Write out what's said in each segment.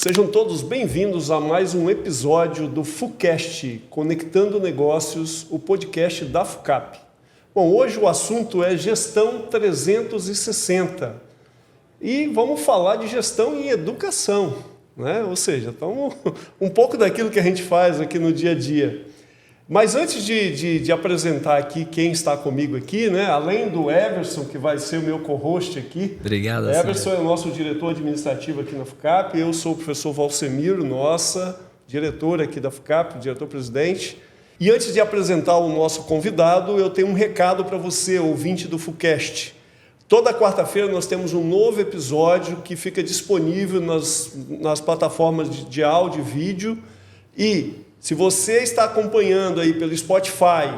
Sejam todos bem-vindos a mais um episódio do FUCast, Conectando Negócios, o podcast da FUCAP. Bom, hoje o assunto é Gestão 360 e vamos falar de gestão em educação, né? Ou seja, então, um pouco daquilo que a gente faz aqui no dia a dia. Mas antes de apresentar aqui quem está comigo aqui, né? Além do Everson, que vai ser o meu co-host aqui. Obrigado. Everson é o nosso diretor administrativo aqui na FUCAP. Eu sou o professor Valsemiro, diretor aqui da FUCAP, diretor-presidente. E antes de apresentar o nosso convidado, eu tenho um recado para você, ouvinte do FUCast. Toda quarta-feira nós temos um novo episódio que fica disponível nas plataformas de áudio e vídeo. E se você está acompanhando aí pelo Spotify,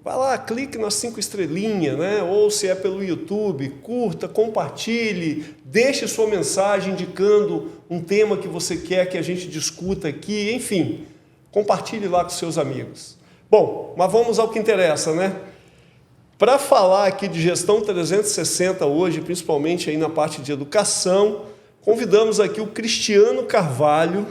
vai lá, clique nas 5 estrelinhas, né? Ou se é pelo YouTube, curta, compartilhe, deixe sua mensagem indicando um tema que você quer que a gente discuta aqui, enfim, compartilhe lá com seus amigos. Bom, mas vamos ao que interessa, né? Para falar aqui de gestão 360 hoje, principalmente aí na parte de educação, convidamos aqui o Cristiano Carvalho,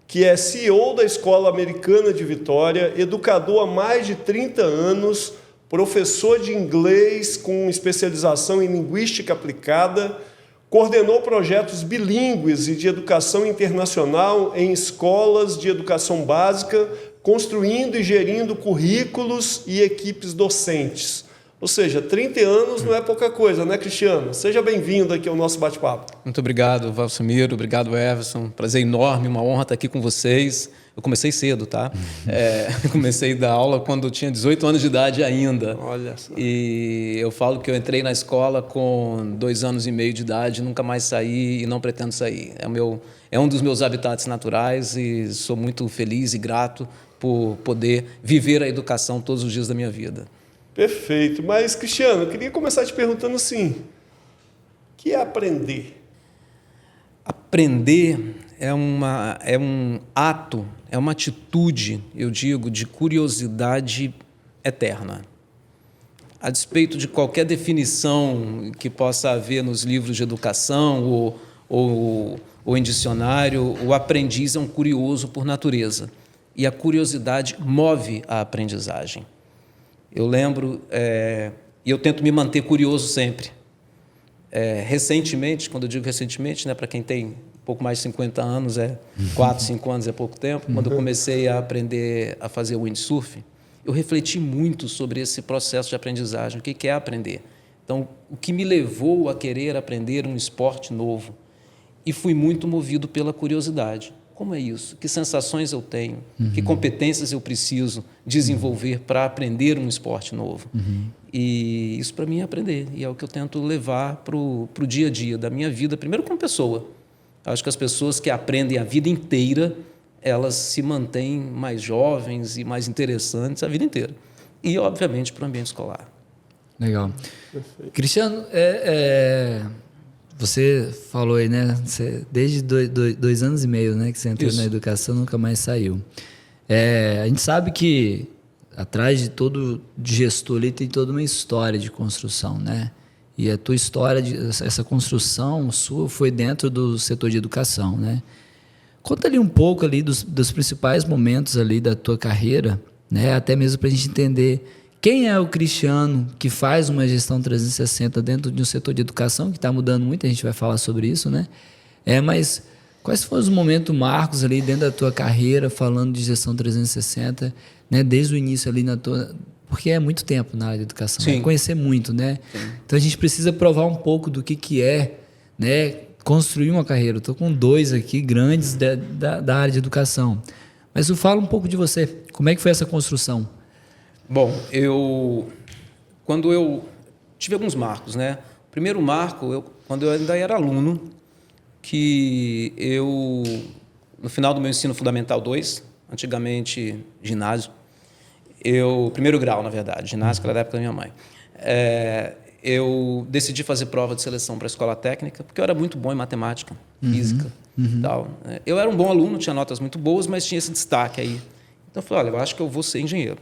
que é CEO da Escola Americana de Vitória, educador há mais de 30 anos, professor de inglês com especialização em linguística aplicada, coordenou projetos bilíngues e de educação internacional em escolas de educação básica, construindo e gerindo currículos e equipes docentes. Ou seja, 30 anos não é pouca coisa, né, Cristiano? Seja bem-vindo aqui ao nosso bate-papo. Muito obrigado, Valsemiro. Obrigado, Everson. Prazer enorme, uma honra estar aqui com vocês. Eu comecei cedo, tá? Comecei a dar aula quando eu tinha 18 anos de idade ainda. Olha só. E eu falo que eu entrei na escola com 2 anos e meio de idade, nunca mais saí e não pretendo sair. É um dos meus habitats naturais e sou muito feliz e grato por poder viver a educação todos os dias da minha vida. Perfeito. Mas, Cristiano, eu queria começar te perguntando assim, o que é aprender? Aprender é um ato, é uma atitude, eu digo, de curiosidade eterna. A despeito de qualquer definição que possa haver nos livros de educação ou em dicionário, o aprendiz é um curioso por natureza. E a curiosidade move a aprendizagem. Eu lembro, e eu tento me manter curioso sempre. Recentemente, quando eu digo recentemente, né, para quem tem um pouco mais de 50 anos, 4, 5 anos é pouco tempo, quando eu comecei a aprender a fazer windsurf, eu refleti muito sobre esse processo de aprendizagem, o que é aprender. Então, o que me levou a querer aprender um esporte novo? E fui muito movido pela curiosidade. Como é isso? Que sensações eu tenho? Que competências eu preciso desenvolver para aprender um esporte novo? E isso para mim é aprender. E é o que eu tento levar para o dia a dia da minha vida, primeiro como pessoa. Acho que as pessoas que aprendem a vida inteira, elas se mantêm mais jovens e mais interessantes a vida inteira. E, obviamente, para o ambiente escolar. Legal. Perfeito. Cristiano, você falou aí, né? Você, desde 2 anos e meio, né, que você entrou na educação, nunca mais saiu. A gente sabe que atrás de todo gestor ali tem toda uma história de construção, né? E a tua história, essa construção sua foi dentro do setor de educação, né? Conta ali um pouco ali dos principais momentos ali da tua carreira, né? Até mesmo para a gente entender quem é o Cristiano que faz uma gestão 360 dentro de um setor de educação que está mudando muito, a gente vai falar sobre isso, né? Mas quais foram os momentos marcos ali dentro da tua carreira falando de gestão 360, né? Desde o início ali na tua... Porque é muito tempo na área de educação, né? Conhecer muito, né? Sim. Então a gente precisa provar um pouco do que é, né? Construir uma carreira. Eu estou com 2 aqui grandes da área de educação. Mas fala um pouco de você. Como é que foi essa construção? Bom, quando eu tive alguns marcos, né? O primeiro marco, quando eu ainda era aluno, que eu, no final do meu ensino fundamental 2, antigamente ginásio, primeiro grau, na verdade, ginásio, que era da época da minha mãe, eu decidi fazer prova de seleção para a escola técnica, porque eu era muito bom em matemática, física, tal. Eu era um bom aluno, tinha notas muito boas, mas tinha esse destaque aí. Então eu falei, olha, eu acho que eu vou ser engenheiro.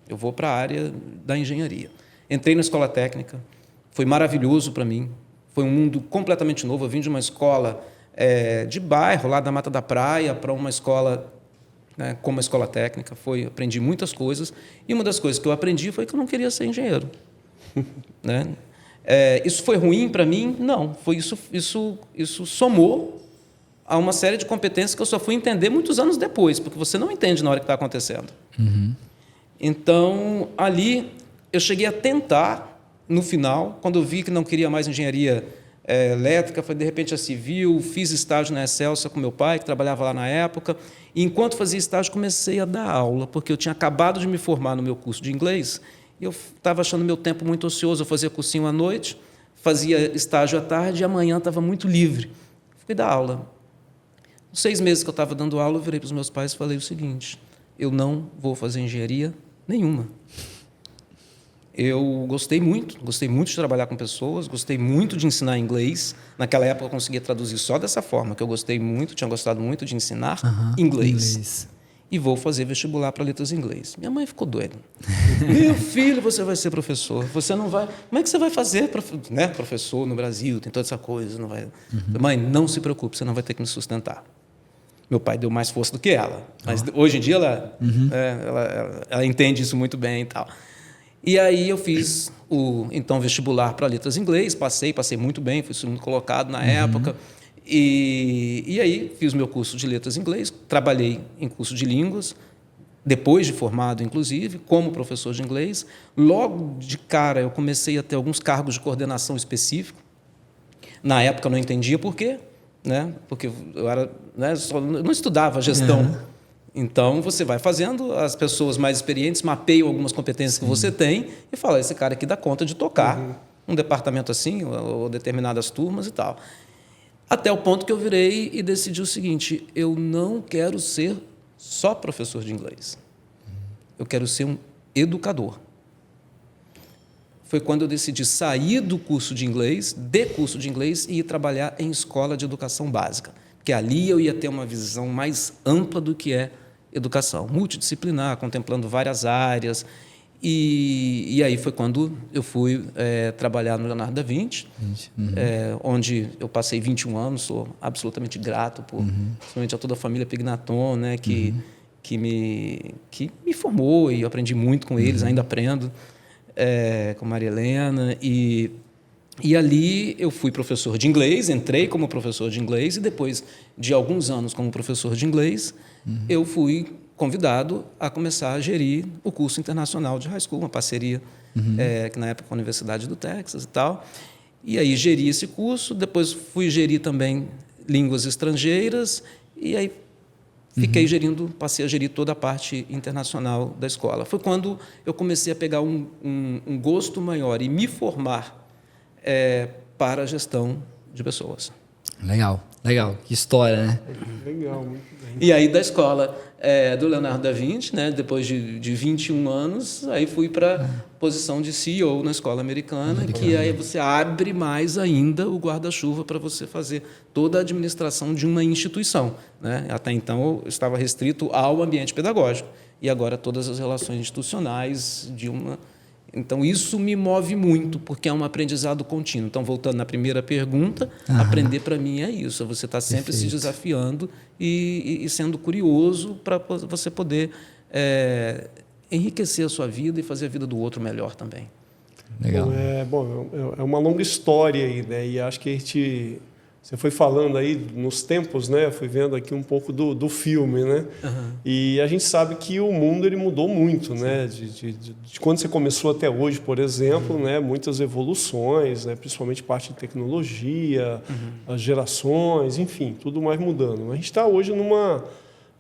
Eu vou para a área da engenharia. Entrei na escola técnica, foi maravilhoso para mim, foi um mundo completamente novo. Eu vim de uma escola de bairro, lá da Mata da Praia, para uma escola, né, como uma escola técnica. Aprendi muitas coisas, e uma das coisas que eu aprendi foi que eu não queria ser engenheiro. Né? Isso foi ruim para mim? Não. Isso somou a uma série de competências que eu só fui entender muitos anos depois, porque você não entende na hora que está acontecendo. Uhum. Então, ali, eu cheguei a tentar, no final, quando eu vi que não queria mais engenharia elétrica, foi de repente a civil, fiz estágio na Excelsa com meu pai, que trabalhava lá na época, e enquanto fazia estágio, comecei a dar aula, porque eu tinha acabado de me formar no meu curso de inglês, e eu estava achando meu tempo muito ocioso, eu fazia cursinho à noite, fazia estágio à tarde, e amanhã estava muito livre. Fui dar aula. Nos 6 meses que eu estava dando aula, eu virei para os meus pais e falei o seguinte: eu não vou fazer engenharia nenhuma. Eu gostei muito de trabalhar com pessoas, gostei muito de ensinar inglês. Naquela época eu conseguia traduzir só dessa forma, que eu tinha gostado muito de ensinar inglês. E vou fazer vestibular para letras em inglês. Minha mãe ficou doida. Meu filho, você vai ser professor. Você não vai... Como é que você vai fazer, né? Professor no Brasil, tem toda essa coisa. Não vai... Mãe, não se preocupe, você não vai ter que me sustentar. Meu pai deu mais força do que ela. Mas hoje em dia ela entende isso muito bem e tal. E aí eu fiz o vestibular para letras em inglês, passei muito bem, fui segundo colocado na época. E aí fiz o meu curso de letras em inglês, trabalhei em curso de línguas, depois de formado, inclusive, como professor de inglês. Logo de cara eu comecei a ter alguns cargos de coordenação específico. Na época eu não entendia por quê, né? Porque eu não estudava gestão. Então, você vai fazendo, as pessoas mais experientes mapeiam algumas competências que você tem e fala, esse cara aqui dá conta de tocar um departamento assim, ou determinadas turmas e tal. Até o ponto que eu virei e decidi o seguinte: eu não quero ser só professor de inglês. Eu quero ser um educador. Foi quando eu decidi sair do curso de inglês, e ir trabalhar em escola de educação básica. Porque ali eu ia ter uma visão mais ampla do que é educação, multidisciplinar, contemplando várias áreas. E aí foi quando eu fui trabalhar no Leonardo da Vinci, onde eu passei 21 anos, sou absolutamente grato, principalmente a toda a família Pignaton, né, que me formou, e eu aprendi muito com eles, ainda aprendo, com Maria Helena. E ali eu fui professor de inglês, entrei como professor de inglês, e depois de alguns anos como professor de inglês, eu fui convidado a começar a gerir o curso internacional de high school, uma parceria que na época com a Universidade do Texas e tal. E aí geri esse curso, depois fui gerir também línguas estrangeiras, e aí passei a gerir toda a parte internacional da escola. Foi quando eu comecei a pegar um gosto maior e me formar para a gestão de pessoas. Legal. Que história, né? Legal, muito bem. E aí, da escola do Leonardo da Vinci, né, depois de 21 anos, aí fui para a posição de CEO na escola americana, que aí você abre mais ainda o guarda-chuva para você fazer toda a administração de uma instituição, né? Até então, eu estava restrito ao ambiente pedagógico, e agora todas as relações institucionais de uma... Então, isso me move muito, porque é um aprendizado contínuo. Então, voltando na primeira pergunta, aprender para mim é isso, você está sempre se desafiando e sendo curioso para você poder enriquecer a sua vida e fazer a vida do outro melhor também. Legal. É uma longa história aí, né? E acho que você foi falando aí nos tempos, né? Fui vendo aqui um pouco do filme, né? E a gente sabe que o mundo ele mudou muito, né? De quando você começou até hoje, por exemplo, né? Muitas evoluções, né? Principalmente parte de tecnologia, as gerações, enfim, tudo mais mudando. A gente está hoje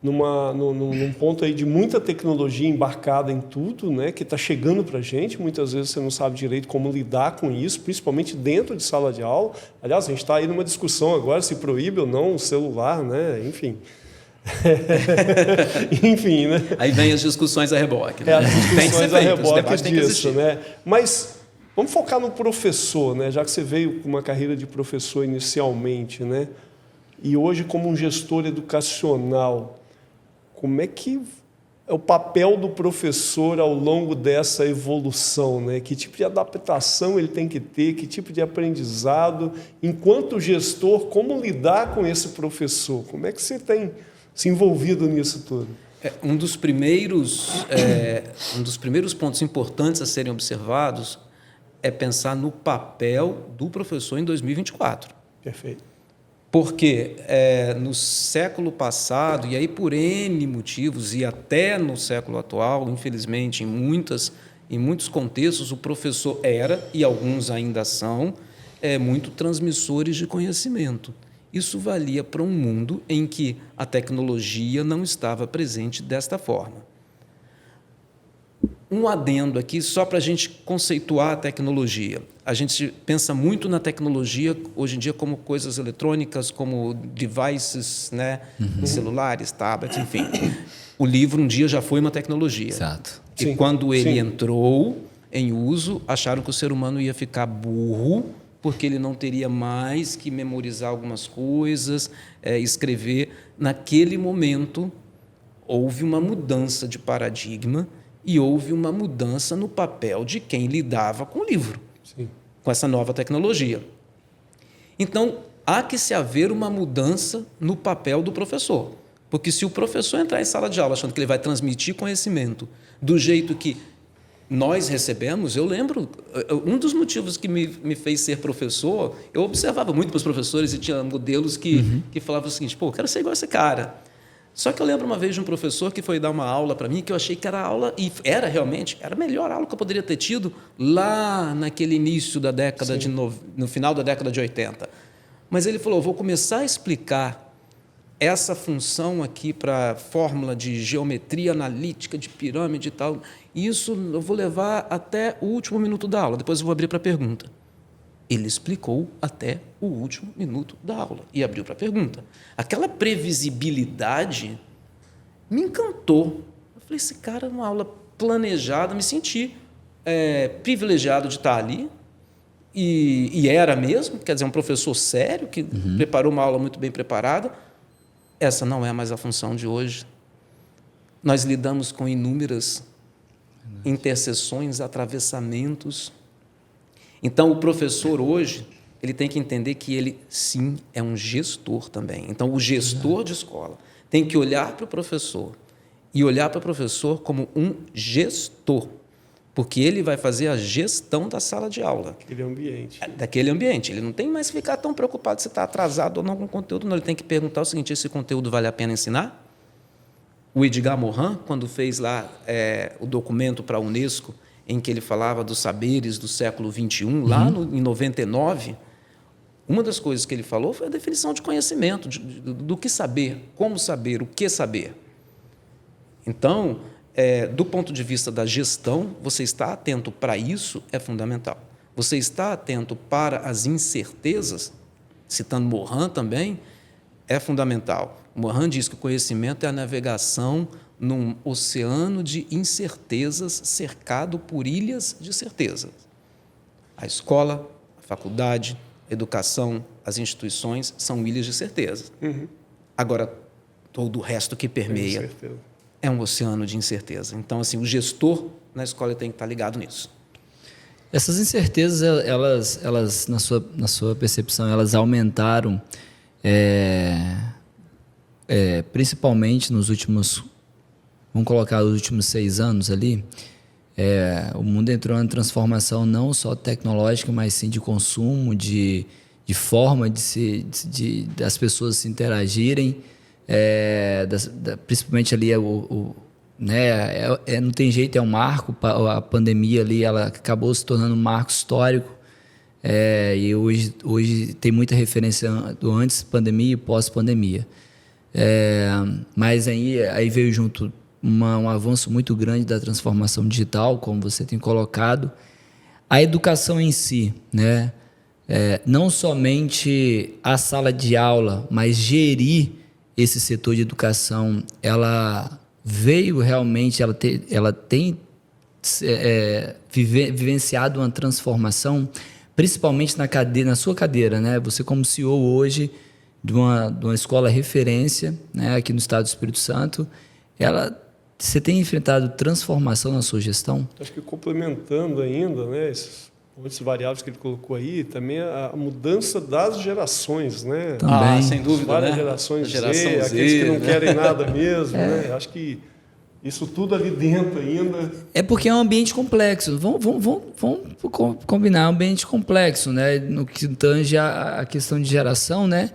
num ponto aí de muita tecnologia embarcada em tudo, né, que está chegando para a gente. Muitas vezes você não sabe direito como lidar com isso, principalmente dentro de sala de aula. Aliás, a gente está aí numa discussão agora se proíbe ou não o celular, né? Enfim. Enfim, né? Aí vem as discussões a reboque. Né? As discussões a reboque tem que disso, né? Mas vamos focar no professor, né? Já que você veio com uma carreira de professor inicialmente, né? E hoje como um gestor educacional, como é que o papel do professor ao longo dessa evolução, né? Que tipo de adaptação ele tem que ter, que tipo de aprendizado, enquanto gestor, como lidar com esse professor? Como é que você tem se envolvido nisso tudo? Um dos primeiros pontos importantes a serem observados é pensar no papel do professor em 2024. Perfeito. Porque no século passado, e aí por N motivos, e até no século atual, infelizmente, em muitos contextos, o professor era, e alguns ainda são, muito transmissores de conhecimento. Isso valia para um mundo em que a tecnologia não estava presente desta forma. Um adendo aqui, só para a gente conceituar a tecnologia. A gente pensa muito na tecnologia, hoje em dia, como coisas eletrônicas, como devices, né? Celulares, tablets, enfim. O livro, um dia, já foi uma tecnologia. Exato. E Sim, quando ele sim. entrou em uso, acharam que o ser humano ia ficar burro, porque ele não teria mais que memorizar algumas coisas, escrever. Naquele momento, houve uma mudança de paradigma e houve uma mudança no papel de quem lidava com o livro, Sim. com essa nova tecnologia. Então, há que se haver uma mudança no papel do professor, porque se o professor entrar em sala de aula achando que ele vai transmitir conhecimento do jeito que nós recebemos, eu lembro, um dos motivos que me fez ser professor, eu observava muito para os professores e tinha modelos que falavam o seguinte, eu quero ser igual a esse cara. Só que eu lembro uma vez de um professor que foi dar uma aula para mim, que eu achei que era aula, e era realmente, era a melhor aula que eu poderia ter tido lá naquele início da década no final da década de 80. Mas ele falou, vou começar a explicar essa função aqui para fórmula de geometria analítica, de pirâmide e tal, isso eu vou levar até o último minuto da aula, depois eu vou abrir para pergunta. Ele explicou até o último minuto da aula e abriu para a pergunta. Aquela previsibilidade me encantou. Eu falei, esse cara, numa aula planejada, me senti privilegiado de estar ali, e era mesmo, quer dizer, um professor sério, que preparou uma aula muito bem preparada. Essa não é mais a função de hoje. Nós lidamos com inúmeras interseções, atravessamentos. Então, o professor hoje, ele tem que entender que ele, sim, é um gestor também. Então, o gestor de escola tem que olhar para o professor e olhar para o professor como um gestor, porque ele vai fazer a gestão da sala de aula. Daquele ambiente. Ele não tem mais que ficar tão preocupado se está atrasado ou não com o conteúdo, não. Ele tem que perguntar o seguinte, esse conteúdo vale a pena ensinar? O Edgar Morin, quando fez lá o documento para a Unesco, em que ele falava dos saberes do século XXI, lá em 99, uma das coisas que ele falou foi a definição de conhecimento, do que saber, como saber, o que saber. Então, do ponto de vista da gestão, você estar atento para isso é fundamental. Você estar atento para as incertezas, citando Morin também, é fundamental. Morin diz que o conhecimento é a navegação num oceano de incertezas cercado por ilhas de certezas. A escola, a faculdade, a educação, as instituições são ilhas de certeza. Agora, todo o resto que permeia é um oceano de incerteza. Então, assim, o gestor na escola tem que estar ligado nisso. Essas incertezas, elas na sua percepção, elas aumentaram, principalmente nos últimos, vamos colocar os últimos 6 anos ali. O mundo entrou em transformação não só tecnológica, mas sim de consumo, de forma das pessoas se interagirem. Principalmente ali não tem jeito, é um marco. A pandemia ali, ela acabou se tornando um marco histórico, e hoje tem muita referência do antes pandemia e pós-pandemia, mas aí veio junto um avanço muito grande da transformação digital, como você tem colocado, a educação em si, né? Não somente a sala de aula, mas gerir esse setor de educação, ela veio realmente, ela tem vivenciado uma transformação, principalmente na sua cadeira, né? Você como CEO hoje de uma escola referência, né, aqui no estado do Espírito Santo, ela Você tem enfrentado transformação na sua gestão? Acho que complementando ainda, né, esses pontos variáveis que ele colocou aí, também a mudança das gerações, né? Também. Sem dúvida, Várias né? gerações A geração Z, Z, aqueles que não né? querem nada mesmo, né? Acho que isso tudo ali dentro ainda. É porque é um ambiente complexo. Vamos combinar, é um ambiente complexo, né? No que tange a questão de geração, né?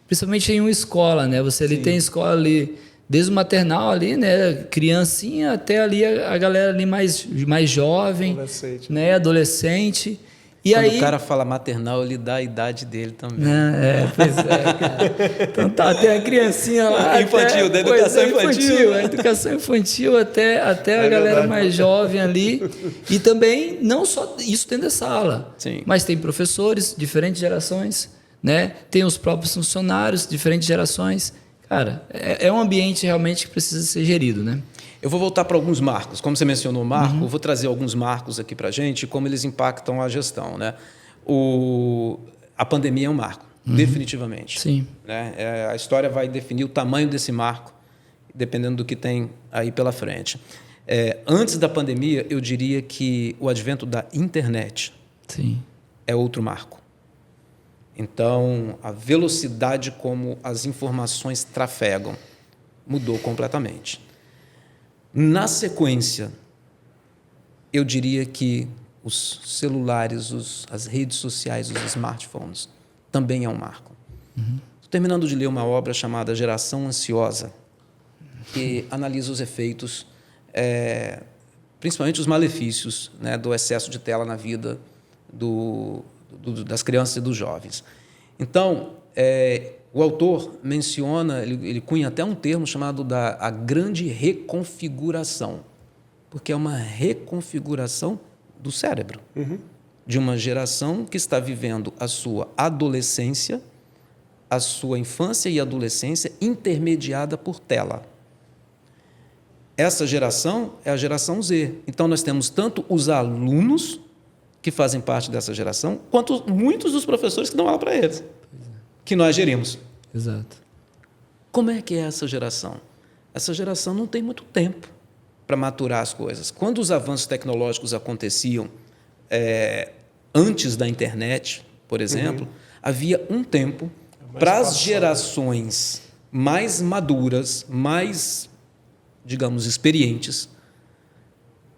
Principalmente em uma escola, né? Você ali tem escola ali, desde o maternal ali, né? Criancinha até ali a galera ali mais jovem, Adolescente. né? Adolescente. E Quando aí, o cara fala maternal, ele dá a idade dele também. pois é, cara. Então tá, tem a criancinha lá. Infantil, da educação infantil. A educação infantil até a galera verdade. mais jovem ali. E também, não só isso dentro da sala, Sim. mas tem professores, diferentes gerações, né? Tem os próprios funcionários, diferentes gerações. Cara, é um ambiente realmente que precisa ser gerido, né? Eu vou voltar para alguns marcos. Como você mencionou o marco, eu vou trazer alguns marcos aqui para a gente e como eles impactam a gestão, né? A pandemia é um marco, definitivamente. Sim. Né? A história vai definir o tamanho desse marco, dependendo do que tem aí pela frente. Antes da pandemia, eu diria que o advento da internet Sim. é outro marco. Então, a velocidade como as informações trafegam mudou completamente. Na sequência, eu diria que os celulares, as redes sociais, os smartphones, também é um marco. Estou terminando de ler uma obra chamada Geração Ansiosa, que analisa os efeitos, principalmente os malefícios, né, do excesso de tela na vida das crianças e dos jovens. Então, o autor menciona, ele cunha até um termo chamado a grande reconfiguração, porque é uma reconfiguração do cérebro, de uma geração que está vivendo a sua adolescência, a sua infância e adolescência intermediada por tela. Essa geração é a geração Z. Então, nós temos tanto os alunos que fazem parte dessa geração, quanto muitos dos professores que dão aula para eles, que nós gerimos. Exato. Como é que é essa geração? Essa geração não tem muito tempo para maturar as coisas. Quando os avanços tecnológicos aconteciam antes da internet, por exemplo, havia um tempo para as gerações mais maduras, mais, digamos, experientes,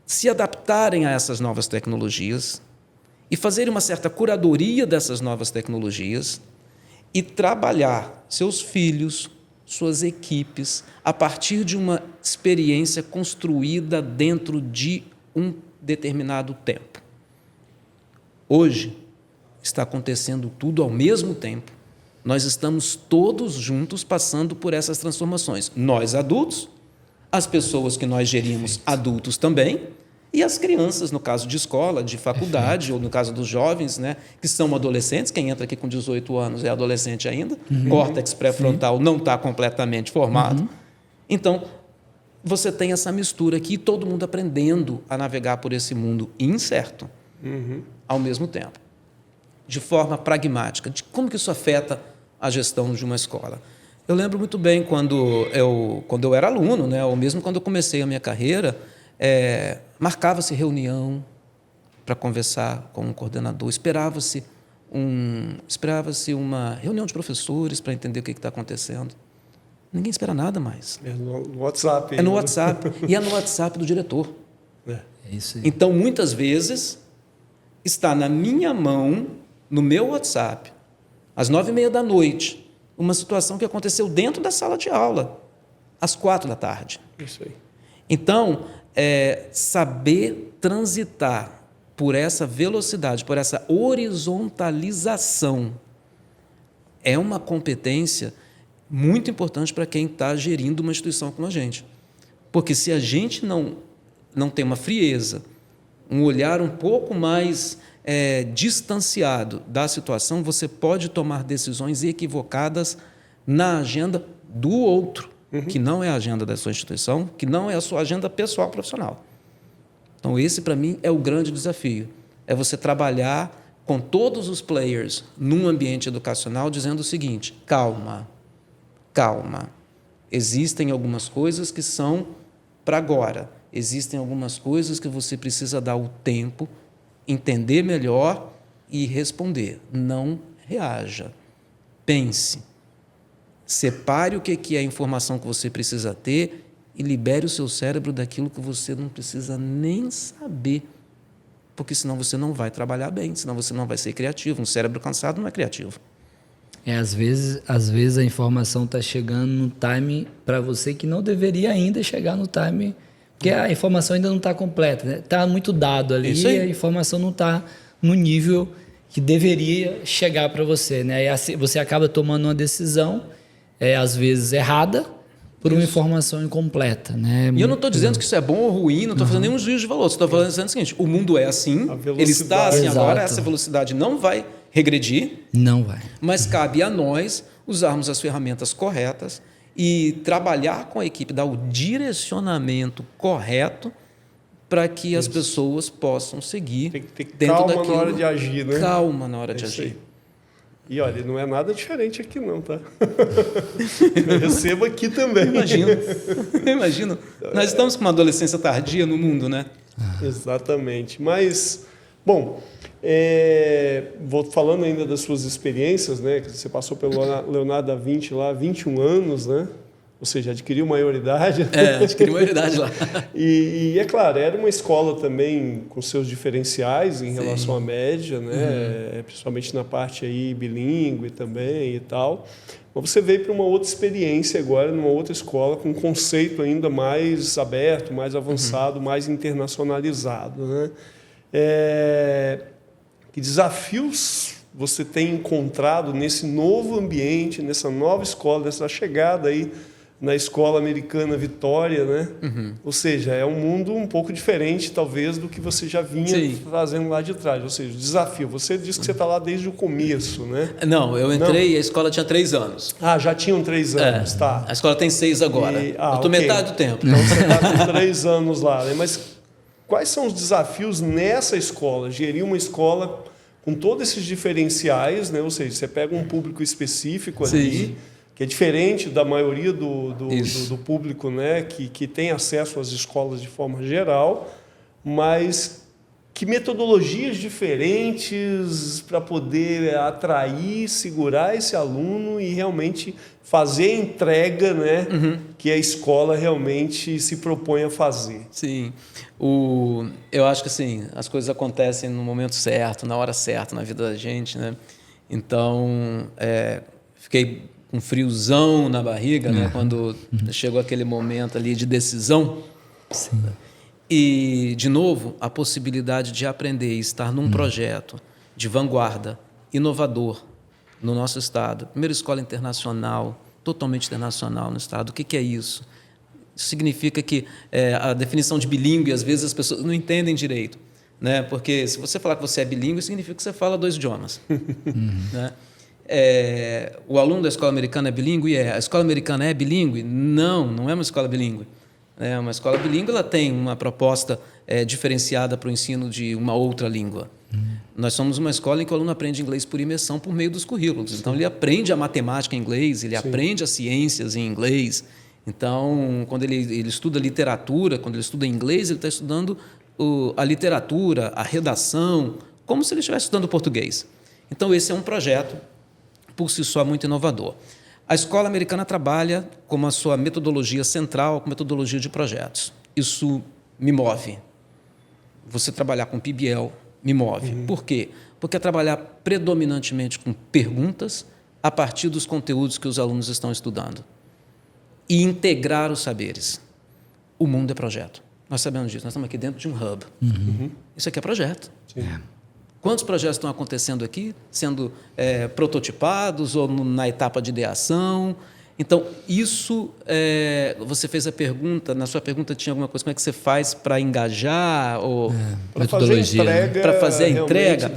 se adaptarem a essas novas tecnologias e fazerem uma certa curadoria dessas novas tecnologias e trabalhar seus filhos, suas equipes, a partir de uma experiência construída dentro de um determinado tempo. Hoje, está acontecendo tudo ao mesmo tempo. Nós estamos todos juntos passando por essas transformações. Nós, adultos, as pessoas que nós gerimos, adultos também, e as crianças, no caso de escola, de faculdade, ou no caso dos jovens, né, que são adolescentes. Quem entra aqui com 18 anos é adolescente ainda. Córtex pré-frontal não está completamente formado. Então, você tem essa mistura aqui, todo mundo aprendendo a navegar por esse mundo incerto, ao mesmo tempo, de forma pragmática. De como que isso afeta a gestão de uma escola? Eu lembro muito bem quando eu era aluno, né, ou mesmo quando eu comecei a minha carreira, marcava-se reunião para conversar com um coordenador, esperava-se uma reunião de professores para entender o que está acontecendo. Ninguém espera nada mais. É no WhatsApp. É no WhatsApp. E é no WhatsApp do diretor. É isso aí. Então, muitas vezes, está na minha mão, no meu WhatsApp, às 9h30, uma situação que aconteceu dentro da sala de aula, às 4h. Isso aí. Então, saber transitar por essa velocidade, por essa horizontalização, é uma competência muito importante para quem está gerindo uma instituição como a gente. Porque se a gente não tem uma frieza, um olhar um pouco mais distanciado da situação, você pode tomar decisões equivocadas na agenda do outro, que não é a agenda da sua instituição, que não é a sua agenda pessoal profissional. Então, esse, para mim, é o grande desafio. É você trabalhar com todos os players num ambiente educacional dizendo o seguinte: calma, calma. Existem algumas coisas que são para agora. Existem algumas coisas que você precisa dar o tempo, entender melhor e responder. Não reaja. Pense. Separe o que é a informação que você precisa ter e libere o seu cérebro daquilo que você não precisa nem saber. Porque senão você não vai trabalhar bem, senão você não vai ser criativo. Um cérebro cansado não é criativo. Às vezes a informação está chegando no time para você que não deveria ainda chegar no time, porque a informação ainda não está completa, né? Está muito dado ali e a informação não está no nível que deveria chegar para você, né? E assim, você acaba tomando uma decisão, às vezes errada, por uma informação incompleta, né? E eu não estou dizendo que isso é bom ou ruim, não estou fazendo nenhum juízo de valor. Estou dizendo o seguinte: o mundo é assim, ele está assim agora, essa velocidade não vai regredir. Não vai. Mas cabe a nós usarmos as ferramentas corretas e trabalhar com a equipe, dar o direcionamento correto para que as pessoas possam seguir tem que ter dentro calma daquilo. na hora de agir, né? Calma na hora de agir. E olha, não é nada diferente aqui não, tá? Eu recebo aqui também. Imagino. Nós estamos com uma adolescência tardia no mundo, né? Exatamente. Mas, bom, vou falando ainda das suas experiências, né? Que você passou pelo Leonardo da Vinci lá, 21 anos, né? Ou seja, adquiriu maioridade. Adquiriu maioridade lá. E é claro, era uma escola também com seus diferenciais em relação à média, né? Principalmente na parte aí bilíngue também e tal. Mas você veio para uma outra experiência agora, numa outra escola, com um conceito ainda mais aberto, mais avançado, mais internacionalizado, né? Que desafios você tem encontrado nesse novo ambiente, nessa nova escola, nessa chegada aí na escola americana Vitória, né? Ou seja, é um mundo um pouco diferente, talvez, do que você já vinha fazendo lá de trás. Ou seja, o desafio. Você disse que você está lá desde o começo, né? Não, eu entrei e a escola tinha 3 anos. Ah, já tinham 3 anos, tá. A escola tem 6 agora. Eu estou metade do tempo. Então você está com 3 anos lá, né? Mas quais são os desafios nessa escola? Gerir uma escola com todos esses diferenciais, né? Ou seja, você pega um público específico ali, que é diferente da maioria do público, né? que tem acesso às escolas de forma geral, mas que metodologias diferentes para poder atrair, segurar esse aluno e realmente fazer a entrega, né? Que a escola realmente se propõe a fazer. Sim. Eu acho que assim, as coisas acontecem no momento certo, na hora certa na vida da gente, né? Então, fiquei com um friozão na barriga, né? Quando chegou aquele momento ali de decisão. Sim. E, de novo, a possibilidade de aprender e estar num projeto de vanguarda, inovador, no nosso estado. Primeira escola internacional, totalmente internacional no estado. O que é isso? Isso significa que a definição de bilíngue, às vezes, as pessoas não entendem direito, né? Porque se você falar que você é bilíngue, significa que você fala 2 idiomas. Né? O aluno da escola americana é bilíngue? A escola americana é bilíngue? Não é uma escola bilíngue. Uma escola bilíngue ela tem uma proposta diferenciada para o ensino de uma outra língua. Nós somos uma escola em que o aluno aprende inglês por imersão por meio dos currículos. Então, ele aprende a matemática em inglês, ele aprende as ciências em inglês. Então, quando ele estuda literatura, quando ele estuda inglês, ele está estudando a literatura, a redação, como se ele estivesse estudando português. Então, esse é um projeto, por si só, muito inovador. A escola americana trabalha como a sua metodologia central, com metodologia de projetos. Isso me move. Você trabalhar com PBL me move. Por quê? Porque é trabalhar predominantemente com perguntas a partir dos conteúdos que os alunos estão estudando. E integrar os saberes. O mundo é projeto. Nós sabemos disso. Nós estamos aqui dentro de um hub. Isso aqui é projeto. Sim. Quantos projetos estão acontecendo aqui, sendo prototipados ou na etapa de ideação? Então, isso, você fez a pergunta, na sua pergunta tinha alguma coisa, como é que você faz para engajar? Para fazer a entrega. Para fazer a entrega.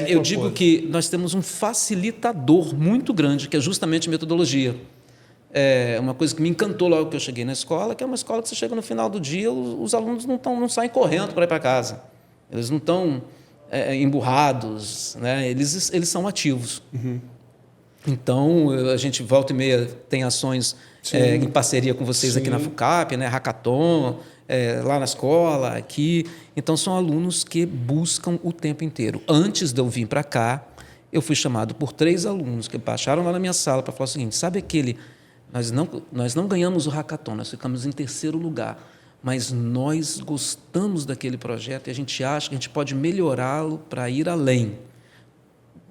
Eu digo que nós temos um facilitador muito grande, que é justamente metodologia. Uma coisa que me encantou logo que eu cheguei na escola, que é uma escola que você chega no final do dia, os alunos não saem correndo para ir para casa. Eles não estão emburrados, né? Eles são ativos. Então, a gente volta e meia tem ações em parceria com vocês aqui na FUCAP, né? Hackathon, lá na escola, aqui. Então, são alunos que buscam o tempo inteiro. Antes de eu vir para cá, eu fui chamado por 3 alunos que baixaram lá na minha sala para falar o seguinte: sabe aquele... Nós não ganhamos o Hackathon, nós ficamos em 3º lugar, mas nós gostamos daquele projeto e a gente acha que a gente pode melhorá-lo para ir além.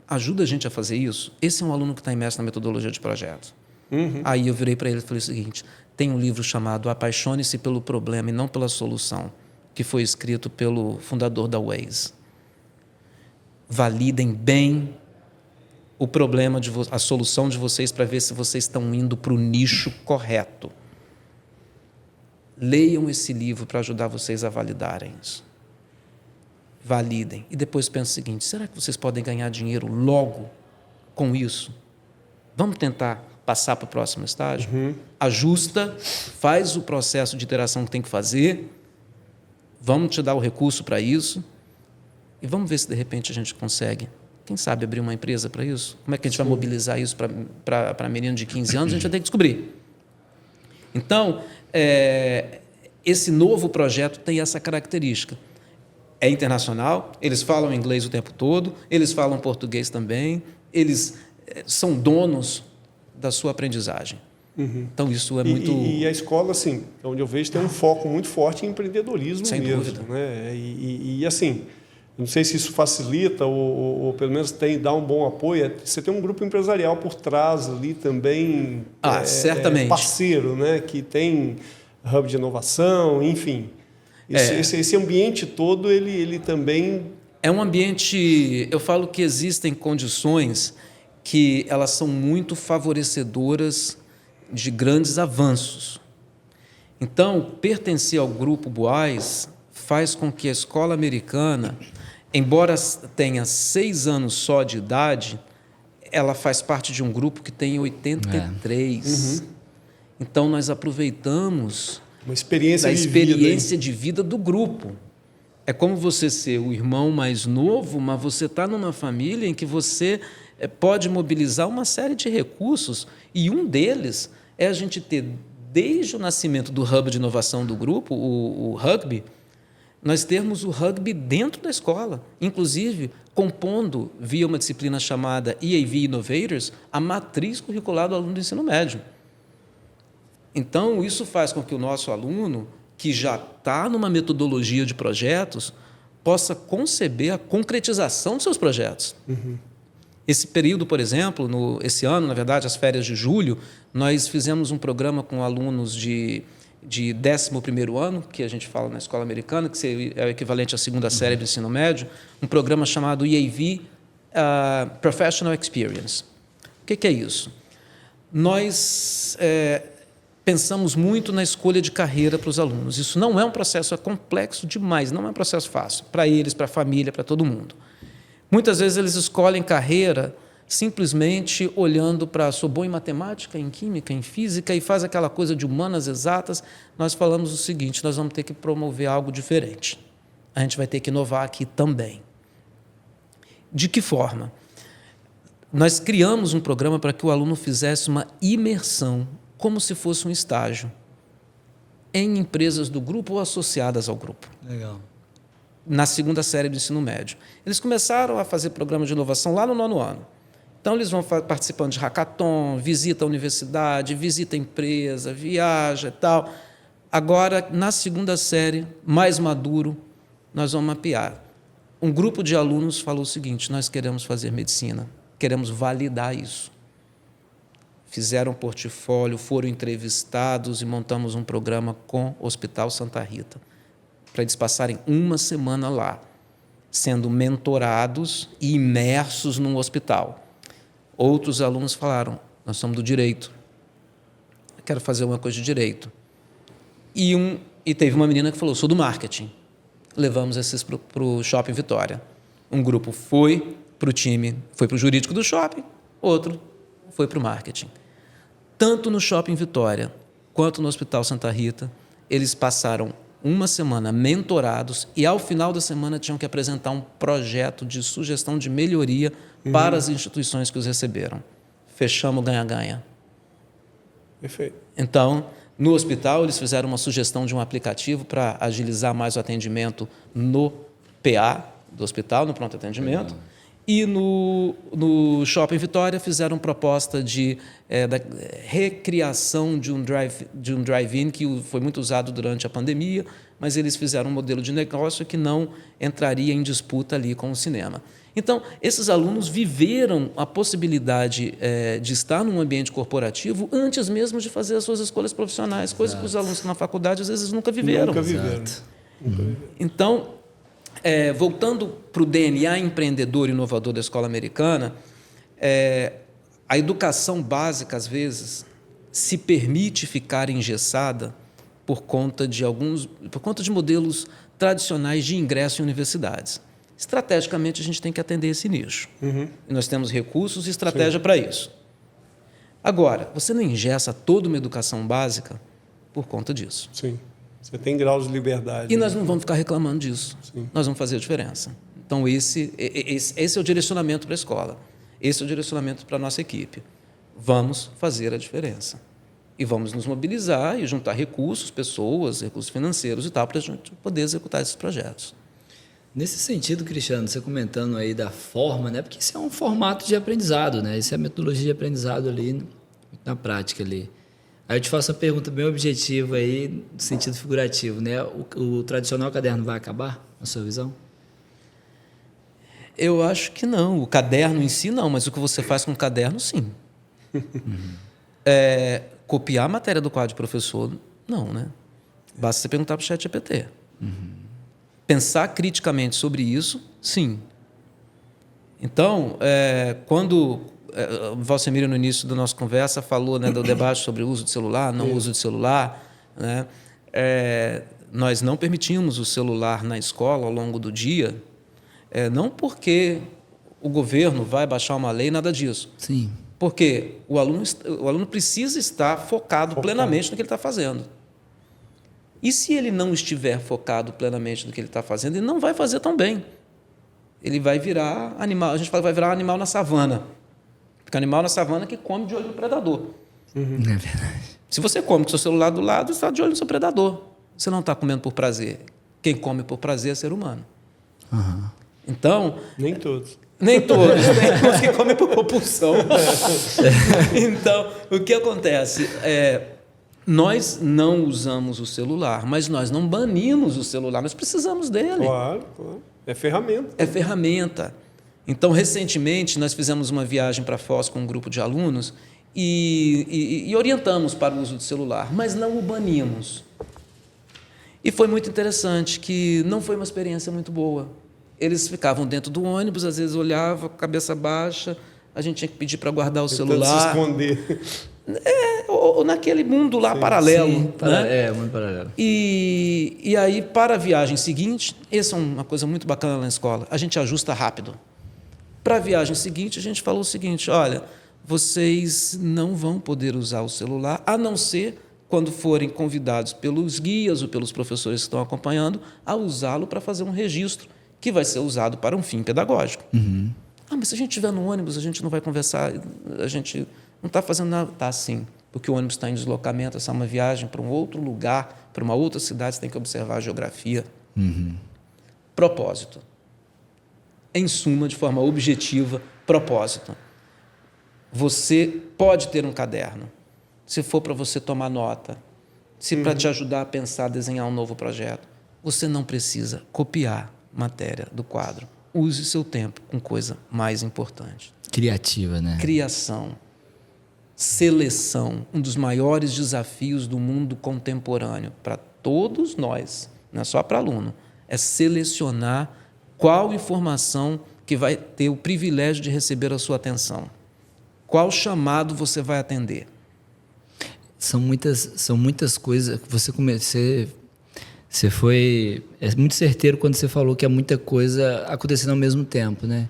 Ajuda a gente a fazer isso? Esse é um aluno que está imerso na metodologia de projeto. Aí eu virei para ele e falei o seguinte: tem um livro chamado Apaixone-se pelo Problema e Não pela Solução, que foi escrito pelo fundador da Waze. Validem bem o problema, a solução de vocês, para ver se vocês estão indo para o nicho correto. Leiam esse livro para ajudar vocês a validarem isso. Validem. E depois pensem o seguinte: será que vocês podem ganhar dinheiro logo com isso? Vamos tentar passar para o próximo estágio? Ajusta, faz o processo de iteração que tem que fazer, vamos te dar o recurso para isso e vamos ver se, de repente, a gente consegue, quem sabe, abrir uma empresa para isso? Como é que a gente vai mobilizar isso para menino de 15 anos? A gente vai ter que descobrir. Então, esse novo projeto tem essa característica. É internacional, eles falam inglês o tempo todo, eles falam português também, eles são donos da sua aprendizagem. Então, isso é muito... E a escola, assim, onde eu vejo, tem um foco muito forte em empreendedorismo Sem mesmo. dúvida. Né? E assim, não sei se isso facilita ou pelo menos dá um bom apoio. Você tem um grupo empresarial por trás ali também, certamente. Parceiro, né? Que tem hub de inovação, enfim. Esse ambiente todo, ele também... É um ambiente... Eu falo que existem condições que elas são muito favorecedoras de grandes avanços. Então, pertencer ao Grupo Boás faz com que a escola americana, embora tenha 6 anos só de idade, ela faz parte de um grupo que tem 83. Então, nós aproveitamos uma experiência da experiência de vida do grupo. É como você ser o irmão mais novo, mas você está numa família em que você pode mobilizar uma série de recursos, e um deles é a gente ter, desde o nascimento do hub de inovação do grupo, o rugby, nós termos o rugby dentro da escola, inclusive compondo, via uma disciplina chamada EAV Innovators, a matriz curricular do aluno do ensino médio. Então, isso faz com que o nosso aluno, que já está numa metodologia de projetos, possa conceber a concretização dos seus projetos. Esse período, por exemplo, esse ano, na verdade, as férias de julho, nós fizemos um programa com alunos de 11º ano, que a gente fala na escola americana, que é o equivalente à 2ª série do ensino médio, um programa chamado EAV Professional Experience. O que é isso? Nós pensamos muito na escolha de carreira para os alunos. Isso não é um processo, é complexo demais, não é um processo fácil, para eles, para a família, para todo mundo. Muitas vezes eles escolhem carreira simplesmente olhando para sou bom em matemática, em química, em física, e faz aquela coisa de humanas exatas. Nós falamos o seguinte: nós vamos ter que promover algo diferente. A gente vai ter que inovar aqui também. De que forma? Nós criamos um programa para que o aluno fizesse uma imersão, como se fosse um estágio, em empresas do grupo ou associadas ao grupo. Legal. Na 2ª série do ensino médio. Eles começaram a fazer programa de inovação lá no 9º ano. Então, eles vão participando de hackathon, visita a universidade, visita a empresa, viaja e tal. Agora, na 2ª série, mais maduro, nós vamos mapear. Um grupo de alunos falou o seguinte: nós queremos fazer medicina, queremos validar isso. Fizeram um portfólio, foram entrevistados e montamos um programa com o Hospital Santa Rita, para eles passarem 1 semana lá, sendo mentorados e imersos num hospital. Outros alunos falaram: nós somos do direito, eu quero fazer uma coisa de direito. E teve uma menina que falou: sou do marketing. Levamos esses para o Shopping Vitória. Um grupo foi para o time, foi para o jurídico do shopping, outro foi para o marketing. Tanto no Shopping Vitória quanto no Hospital Santa Rita, eles passaram 1 semana mentorados e, ao final da semana, tinham que apresentar um projeto de sugestão de melhoria para as instituições que os receberam. fechamos o ganha-ganha. Perfeito. Então, no hospital, eles fizeram uma sugestão de um aplicativo para agilizar mais o atendimento no PA do hospital, no pronto atendimento. E no Shopping Vitória fizeram proposta da recriação de um drive-in que foi muito usado durante a pandemia, mas eles fizeram um modelo de negócio que não entraria em disputa ali com o cinema. Então, esses alunos viveram a possibilidade de estar num ambiente corporativo antes mesmo de fazer as suas escolhas profissionais, coisa que os alunos na faculdade às vezes nunca viveram. Nunca viveram. Então, voltando para o DNA empreendedor e inovador da escola americana, a educação básica, às vezes, se permite ficar engessada por conta de modelos tradicionais de ingresso em universidades. Estrategicamente, a gente tem que atender esse nicho. E nós temos recursos e estratégia para isso. Agora, você não engessa toda uma educação básica por conta disso. Sim. Você tem graus de liberdade. E nós não vamos ficar reclamando disso. Sim. Nós vamos fazer a diferença. Então, esse é o direcionamento para a escola. Esse é o direcionamento para a nossa equipe. Vamos fazer a diferença. E vamos nos mobilizar e juntar recursos, pessoas, recursos financeiros e tal, para a gente poder executar esses projetos. Nesse sentido, Cristiano, você comentando aí da forma, né? Porque isso é um formato de aprendizado, né? Isso é a metodologia de aprendizado ali, na prática ali. Aí eu te faço uma pergunta bem objetiva aí, no sentido figurativo, né? O tradicional caderno vai acabar, na sua visão? Eu acho que não. O caderno em si, não. Mas o que você faz com o caderno, sim. Copiar a matéria do quadro de professor, não, né? Basta você perguntar para o ChatGPT. Pensar criticamente sobre isso, sim. Então, quando o Valsemiro, no início da nossa conversa, falou, né, do debate sobre o uso de celular, não uso de celular, né? Nós não permitimos o celular na escola ao longo do dia, não porque o governo vai baixar uma lei, nada disso. Sim. Porque o aluno precisa estar focado plenamente no que ele está fazendo. E se ele não estiver focado plenamente no que ele está fazendo, ele não vai fazer tão bem. Ele vai virar animal. A gente fala que vai virar animal na savana. Porque animal na savana que come de olho no predador. É verdade. Se você come com o seu celular do lado, você está de olho no seu predador. Você não está comendo por prazer. Quem come por prazer é ser humano. Então... Nem todos. Nem todos. Tem uns que comem por compulsão. Então, o que acontece? Nós não usamos o celular, mas nós não banimos o celular, nós precisamos dele. Claro. É ferramenta. É ferramenta. Então, recentemente, nós fizemos uma viagem para Foz com um grupo de alunos e orientamos para o uso do celular, mas não o banimos. E foi muito interessante, que não foi uma experiência muito boa. Eles ficavam dentro do ônibus, às vezes olhavam, cabeça baixa, a gente tinha que pedir para guardar o celular. Se esconder. Ou naquele mundo lá paralelo. Sim, né? Mundo paralelo. E aí, para a viagem seguinte, essa é uma coisa muito bacana na escola, a gente ajusta rápido. Para a viagem seguinte, a gente falou o seguinte: olha, vocês não vão poder usar o celular, a não ser quando forem convidados pelos guias ou pelos professores que estão acompanhando a usá-lo para fazer um registro, que vai ser usado para um fim pedagógico. Mas se a gente estiver no ônibus, a gente não vai conversar, a gente não está fazendo nada. Está sim, porque o ônibus está em deslocamento, essa é uma viagem para um outro lugar, para uma outra cidade, você tem que observar a geografia. Propósito. Em suma, de forma objetiva, propósito. Você pode ter um caderno, se for para você tomar nota, se para te ajudar a pensar, desenhar um novo projeto. Você não precisa copiar matéria do quadro. Use seu tempo com coisa mais importante. Criativa, né? Criação. Seleção. Um dos maiores desafios do mundo contemporâneo para todos nós, não é só para aluno, é selecionar qual informação que vai ter o privilégio de receber a sua atenção. Qual chamado você vai atender? São muitas coisas. Você foi muito certeiro quando você falou que é muita coisa acontecendo ao mesmo tempo, né?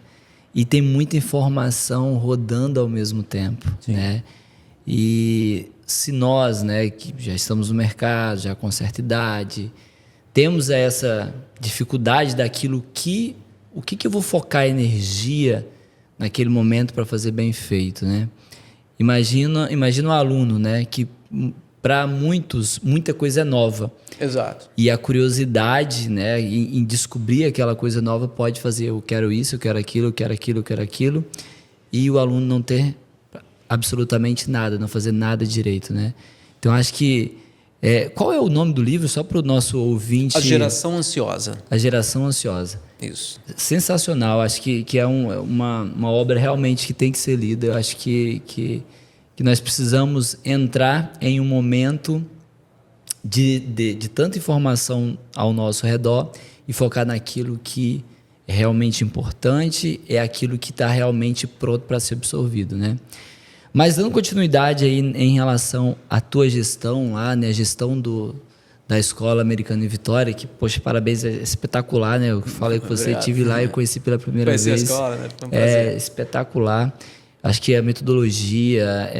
E tem muita informação rodando ao mesmo tempo, né? E se nós, né, que já estamos no mercado, já com certa idade, temos essa dificuldade daquilo o que eu vou focar energia naquele momento para fazer bem feito, né? Imagina um aluno, né, que para muitos muita coisa é nova. Exato. E a curiosidade, né, em descobrir aquela coisa nova pode fazer eu quero isso, eu quero aquilo, eu quero aquilo, eu quero aquilo, e o aluno não ter absolutamente nada, não fazer nada direito, né? Então acho que qual é o nome do livro, só para o nosso ouvinte? A Geração Ansiosa. A Geração Ansiosa. Isso. Sensacional, acho que é uma obra realmente que tem que ser lida. Eu acho que nós precisamos entrar em um momento de tanta informação ao nosso redor e focar naquilo que é realmente importante, é aquilo que está realmente pronto para ser absorvido, né? Mas dando continuidade aí em relação à tua gestão lá, né, a gestão da Escola Americana em Vitória, que, poxa, parabéns, é espetacular, né? Eu falei com você, estive lá e conheci pela primeira vez. Conheci a escola, né? Foi um prazer. É espetacular. Acho que a metodologia,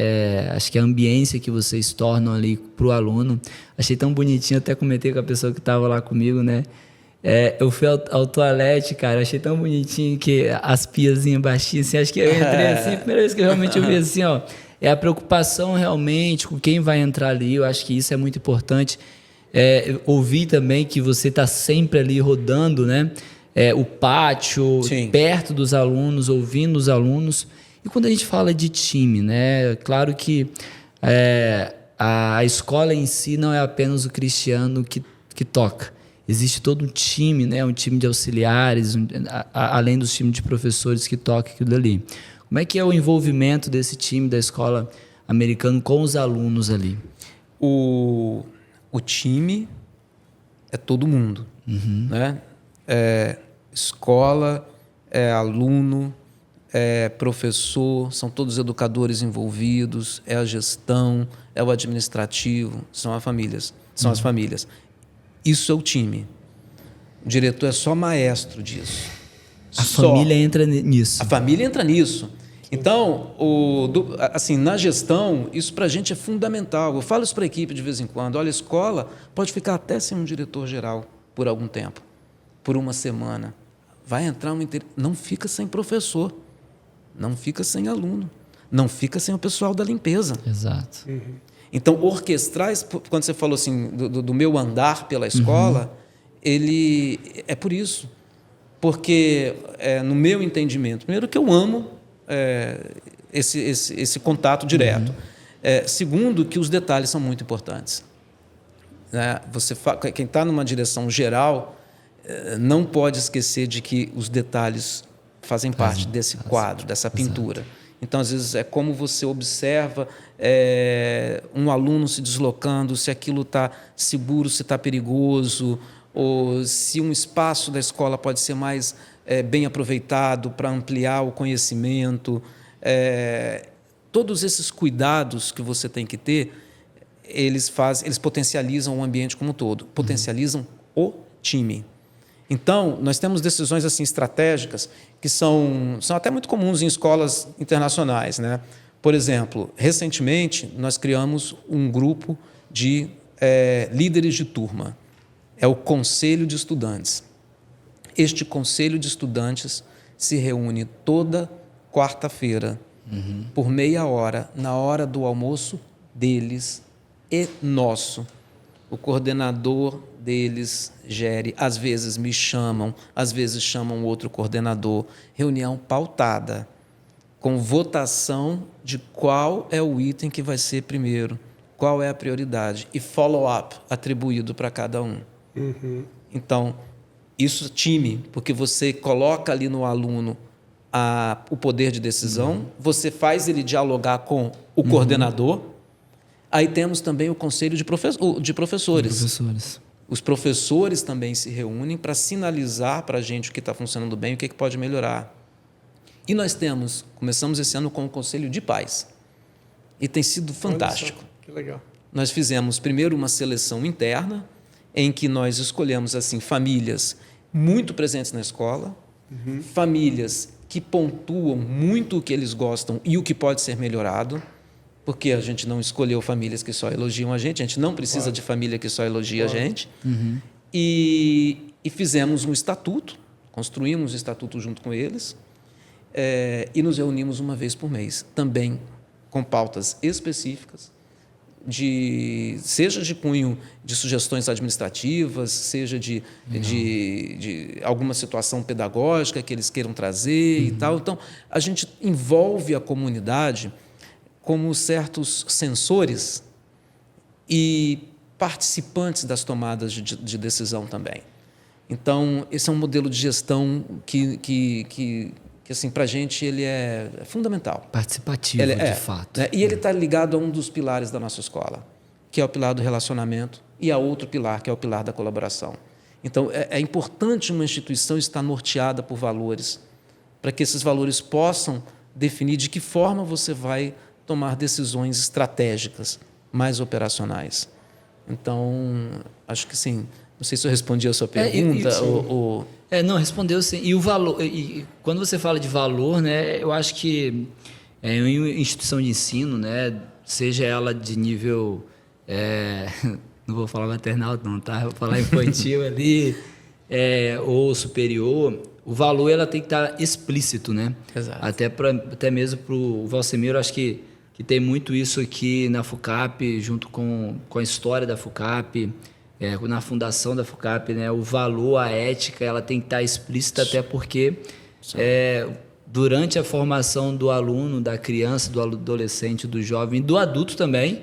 acho que a ambiência que vocês tornam ali para o aluno, achei tão bonitinho, até comentei com a pessoa que estava lá comigo, né? Eu fui ao toalete, cara, achei tão bonitinho que as piazinhas baixinhas, assim, acho que eu entrei assim, a primeira vez que eu realmente vi assim, ó, é a preocupação realmente com quem vai entrar ali, eu acho que isso é muito importante. Ouvi também que você está sempre ali rodando, né? O pátio, Sim, perto dos alunos, ouvindo os alunos. E quando a gente fala de time, né? Claro que a escola em si não é apenas o cristiano que toca. Existe todo um time, né? Um time de auxiliares, além dos times de professores que tocam aquilo ali. Como é que é o envolvimento desse time da escola americana com os alunos ali? O time é todo mundo, né? Escola, aluno, professor, são todos educadores envolvidos, é a gestão, é o administrativo, são as famílias. Isso é o time. O diretor é só maestro disso. A família entra nisso. A família entra nisso. Então, assim, na gestão, isso para a gente é fundamental. Eu falo isso para a equipe de vez em quando. Olha, a escola pode ficar até sem um diretor-geral por algum tempo, por uma semana. Vai entrar não fica sem professor, não fica sem aluno, não fica sem o pessoal da limpeza. Exato. Então, orquestrar, quando você falou assim do meu andar pela escola, ele é por isso. Porque, no meu entendimento, primeiro que eu amo esse contato direto. Segundo, que os detalhes são muito importantes. Né? Quem está numa direção geral não pode esquecer de que os detalhes fazem parte desse quadro, dessa pintura. Exato. Então, às vezes, é como você observa um aluno se deslocando, se aquilo está seguro, se está perigoso, ou se um espaço da escola pode ser mais bem aproveitado para ampliar o conhecimento. Todos esses cuidados que você tem que ter, eles potencializam o ambiente como um todo, potencializam o time. Então, nós temos decisões assim estratégicas que são até muito comuns em escolas internacionais, né? Por exemplo, recentemente, nós criamos um grupo de líderes de turma. É o Conselho de Estudantes. Este Conselho de Estudantes se reúne toda quarta-feira, por meia hora, na hora do almoço deles e nosso. O coordenador deles gere, às vezes me chamam, às vezes chamam outro coordenador. Reunião pautada, com votação de qual é o item que vai ser primeiro, qual é a prioridade, e follow-up atribuído para cada um. Então, isso é time, porque você coloca ali no aluno o poder de decisão, você faz ele dialogar com o coordenador. Aí temos também o conselho de professores. Os professores também se reúnem para sinalizar para a gente o que está funcionando bem e o que pode melhorar. E nós começamos esse ano com o conselho de pais. E tem sido fantástico. Olha só, que legal. Nós fizemos primeiro uma seleção interna, em que nós escolhemos assim, famílias muito presentes na escola, famílias que pontuam muito o que eles gostam e o que pode ser melhorado, porque a gente não escolheu famílias que só elogiam a gente não precisa de família que só elogia a gente. E fizemos um estatuto, construímos um estatuto junto com eles, e nos reunimos uma vez por mês, também com pautas específicas, seja de cunho de sugestões administrativas, seja de alguma situação pedagógica que eles queiram trazer e tal. Então, a gente envolve a comunidade como certos sensores e participantes das tomadas de decisão também. Então, esse é um modelo de gestão que assim, para a gente, ele é fundamental. Participativo, de fato. Né? E ele está ligado a um dos pilares da nossa escola, que é o pilar do relacionamento, e a outro pilar, que é o pilar da colaboração. Então, é importante uma instituição estar norteada por valores, para que esses valores possam definir de que forma você vai tomar decisões estratégicas, mais operacionais. Então, acho que sim. Não sei se eu respondi a sua pergunta. Não, respondeu sim. E o valor, e quando você fala de valor, né, eu acho que em uma instituição de ensino, né, seja ela de nível, não vou falar maternal não, tá? Vou falar infantil ali, ou superior, o valor ela tem que estar explícito, né? Exato. Até mesmo para o Valsemiro, acho que tem muito isso aqui na FUCAP, junto com a história da FUCAP, na fundação da FUCAP, né? O valor, a ética, ela tem que estar explícita, até porque durante a formação do aluno, da criança, do adolescente, do jovem, do adulto também,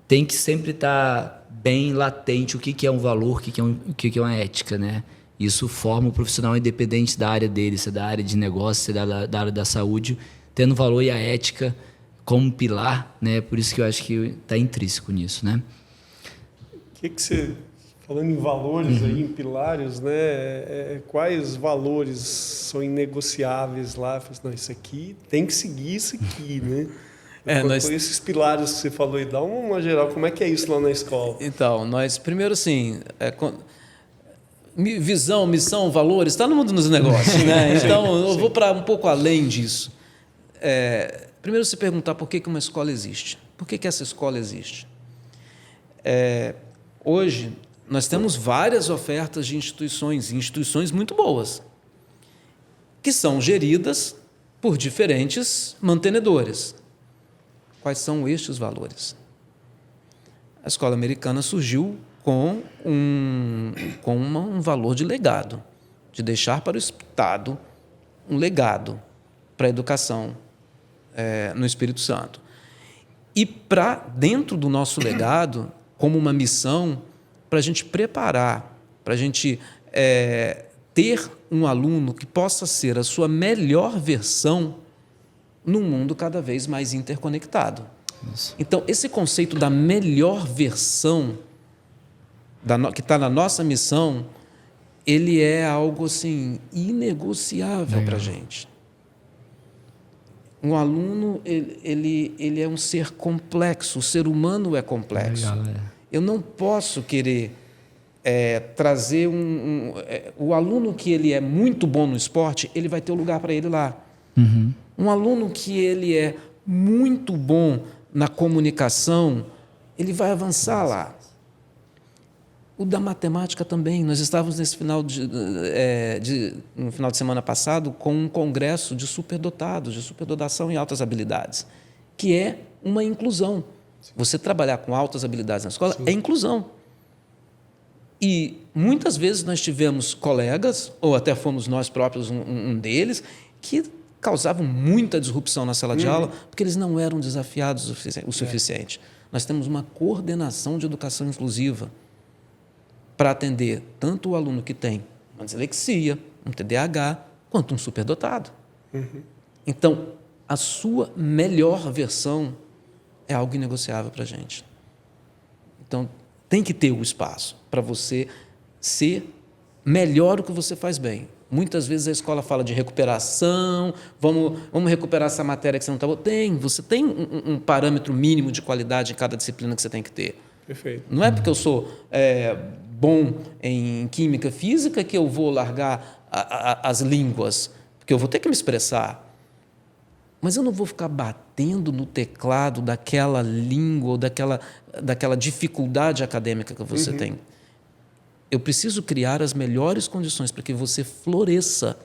tem que sempre estar bem latente o que é um valor, o que é uma ética, né? Isso forma o profissional independente da área dele, se é da área de negócio, se é da área da saúde, tendo o valor e a ética como pilar, né? Por isso que eu acho que está intrínseco nisso, né? O que você, falando em valores aí, em pilares, né? Quais valores são inegociáveis lá? Não, isso aqui tem que seguir isso aqui, né? Esses pilares que você falou aí, dá uma geral, como é que é isso lá na escola? Então, nós, primeiro assim, visão, missão, valores, está no mundo dos negócios, né? Então, eu vou para um pouco além disso. Primeiro, se perguntar por que uma escola existe. Por que essa escola existe? Hoje, nós temos várias ofertas de instituições muito boas, que são geridas por diferentes mantenedores. Quais são estes valores? A escola americana surgiu com um valor de legado, de deixar para o Estado um legado para a educação no Espírito Santo. E para dentro do nosso legado, como uma missão, para a gente preparar, para a gente ter um aluno que possa ser a sua melhor versão num mundo cada vez mais interconectado. Isso. Então, esse conceito da melhor versão que está na nossa missão, ele é algo assim inegociável para a gente. Um aluno, ele é um ser complexo, o ser humano é complexo. Legal, Eu não posso querer trazer o aluno que ele é muito bom no esporte, ele vai ter um lugar para ele lá. Uhum. Um aluno que ele é muito bom na comunicação, ele vai avançar lá. O da matemática também. Nós estávamos nesse no final de semana passado com um congresso de superdotados, de superdotação em altas habilidades, que é uma inclusão. Você trabalhar com altas habilidades na escola é inclusão. E muitas vezes nós tivemos colegas, ou até fomos nós próprios um deles, que causavam muita disrupção na sala de aula, porque eles não eram desafiados o suficiente. Nós temos uma coordenação de educação inclusiva para atender tanto o aluno que tem uma dislexia, um TDAH, quanto um superdotado. Então, a sua melhor versão é algo inegociável para a gente. Então, tem que ter o espaço para você ser melhor o que você faz bem. Muitas vezes a escola fala de recuperação, vamos recuperar essa matéria que você não está boa. Você tem um parâmetro mínimo de qualidade em cada disciplina que você tem que ter. Perfeito. Não é porque eu sou bom em química, física, que eu vou largar as línguas, porque eu vou ter que me expressar. Mas eu não vou ficar batendo no teclado daquela língua ou daquela dificuldade acadêmica que você tem. Eu preciso criar as melhores condições para que você floresça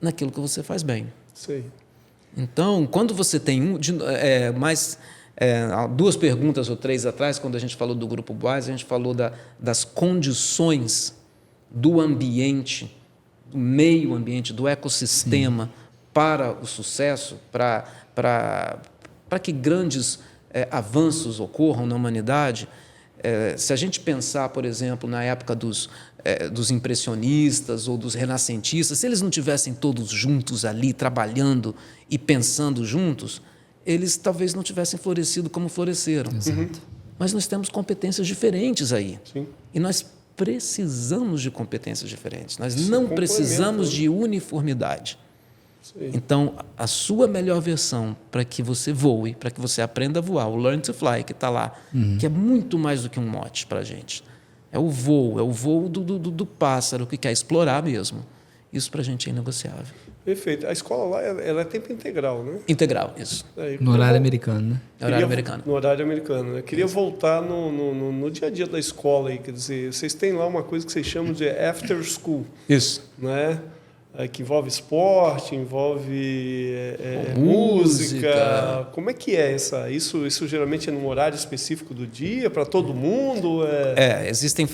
naquilo que você faz bem. Isso aí. Então, quando você tem há 2 perguntas ou 3 atrás, quando a gente falou do Grupo Boas, a gente falou das condições do ambiente, do meio ambiente, do ecossistema para o sucesso, para que grandes avanços ocorram na humanidade. Se a gente pensar, por exemplo, na época dos impressionistas ou dos renascentistas, se eles não tivessem todos juntos ali, trabalhando e pensando juntos, eles talvez não tivessem florescido como floresceram. Exato. Mas nós temos competências diferentes aí. Sim. E nós precisamos de competências diferentes. Nós não precisamos de uniformidade. Sim. Então, a sua melhor versão para que você voe, para que você aprenda a voar, o Learn to Fly, que está lá, que é muito mais do que um mote para a gente. É o voo do pássaro que quer explorar mesmo. Isso para a gente é inegociável. Perfeito. A escola lá ela é tempo integral, né? Integral, isso. No horário americano, né? Horário americano. No horário americano. Né? Queria voltar no dia a dia da escola aí, quer dizer, vocês têm lá uma coisa que vocês chamam de after school, Isso. né? Que envolve esporte, envolve Música. música. Como é que é isso geralmente é num horário específico do dia para todo mundo? Existem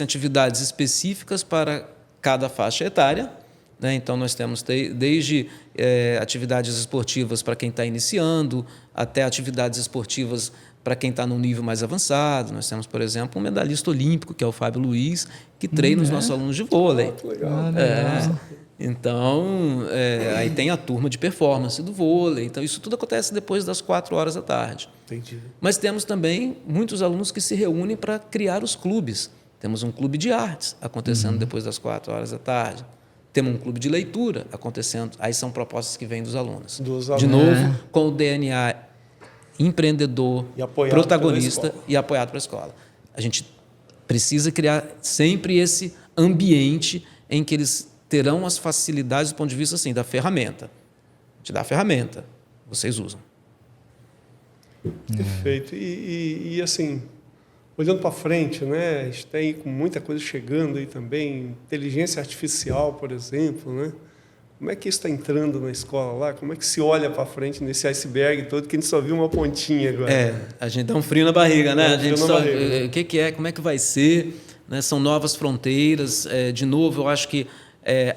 atividades específicas para cada faixa etária, né? Então, nós temos desde atividades esportivas para quem está iniciando, até atividades esportivas para quem está num nível mais avançado. Nós temos, por exemplo, um medalhista olímpico, que é o Fábio Luiz, que treina os nossos alunos de vôlei. Que legal. Então, aí tem a turma de performance do vôlei. Então, isso tudo acontece depois das 4 horas da tarde. Entendi. Mas temos também muitos alunos que se reúnem para criar os clubes. Temos um clube de artes acontecendo depois das 4 horas da tarde. Temos um clube de leitura acontecendo. Aí são propostas que vêm dos alunos. De novo, com o DNA empreendedor, protagonista e apoiado pela escola. A gente precisa criar sempre esse ambiente em que eles terão as facilidades do ponto de vista assim, da ferramenta. Te dá a ferramenta, vocês usam. Perfeito. E assim, olhando para frente, né? A gente tem muita coisa chegando aí também, inteligência artificial, por exemplo, né? Como é que isso está entrando na escola lá? Como é que se olha para frente nesse iceberg todo que a gente só viu uma pontinha agora? A gente dá um frio na barriga, né? O que é? Como é que vai ser? Né? São novas fronteiras. De novo, eu acho que